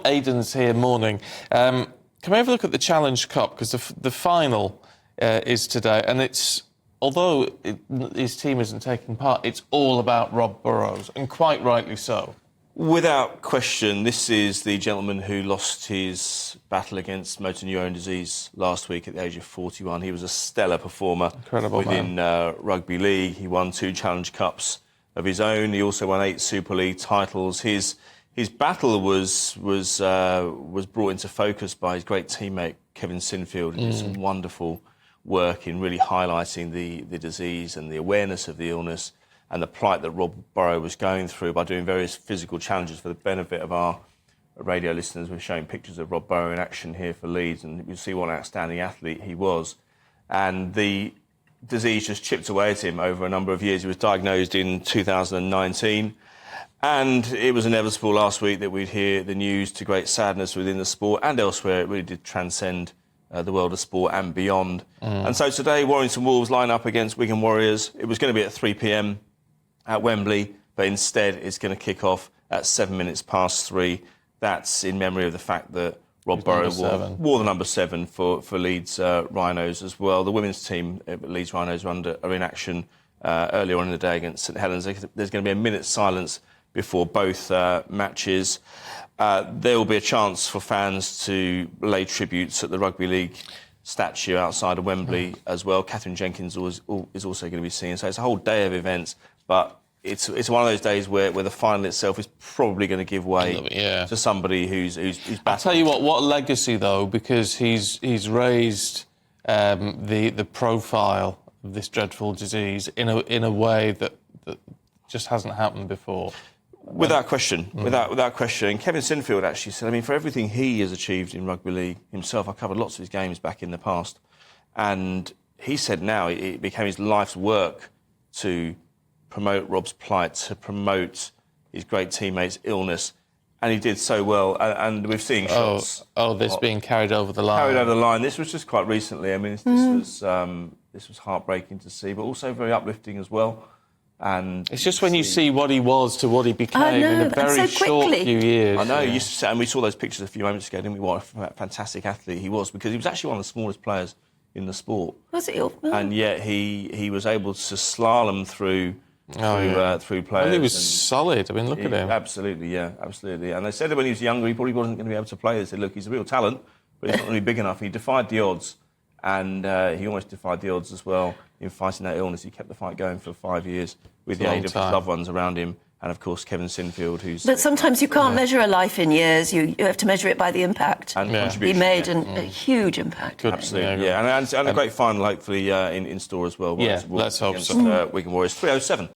Aidan's here. Morning. Can we have a look at the Challenge Cup? Because the final is today, and although his team isn't taking part, it's all about Rob Burrow, and quite rightly so. Without question, this is the gentleman who lost his battle against motor neurone disease last week at the age of 41. He was a stellar performer within rugby league. He won 2 Challenge Cups of his own. He also won 8 Super League titles. His battle was brought into focus by his great teammate Kevin Sinfield, who did some wonderful work in really highlighting the disease and the awareness of the illness and the plight that Rob Burrow was going through by doing various physical challenges. For the benefit of our radio listeners, we're showing pictures of Rob Burrow in action here for Leeds, and you'll see what an outstanding athlete he was. And the disease just chipped away at him over a number of years. He was diagnosed in 2019, and it was inevitable last week that we'd hear the news, to great sadness within the sport and elsewhere. It really did transcend the world of sport and beyond. And so today, Warrington Wolves line up against Wigan Warriors. It was going to be at 3 p.m. at Wembley, but instead it's going to kick off at 3:07. That's in memory of the fact that Rob Burrow wore the number 7 for Leeds Rhinos as well. The women's team at Leeds Rhinos are in action earlier on in the day against St Helens. There's going to be a minute's silence before both matches. There will be a chance for fans to lay tributes at the Rugby League statue outside of Wembley as well. Catherine Jenkins is also going to be seen. So it's a whole day of events, but it's one of those days where the final itself is probably going to give way to somebody who's battling. I'll tell you what legacy though, because he's raised the profile of this dreadful disease in a way that just hasn't happened before. Without question, without question. And Kevin Sinfield actually said, I mean, for everything he has achieved in rugby league himself, I covered lots of his games back in the past, and he said now it became his life's work to promote Rob's plight, to promote his great teammates' illness, and he did so well. And we've seen shots. This being carried over the line. Carried over the line. This was just quite recently. I mean, this was heartbreaking to see, but also very uplifting as well. And it's just when you see what he was to what he became in a very short few years. I know, and we saw those pictures a few moments ago, didn't we? What a fantastic athlete he was, because he was actually one of the smallest players in the sport. Was he? And yet he was able to slalom through players. And he was solid. I mean, look at him. Absolutely, yeah, absolutely. And they said that when he was younger, he probably wasn't going to be able to play. They said, look, he's a real talent, but he's not really big enough. He defied the odds, and he almost defied the odds as well in fighting that illness. He kept the fight going for 5 years with the aid of his loved ones around him, and of course Kevin Sinfield, who's... But sometimes you can't measure a life in years. You have to measure it by the impact. And contribution. He made a huge impact. Absolutely, yeah. And a great final, hopefully, in store as well. Yeah, let's hope so. Wigan Warriors, 3:07.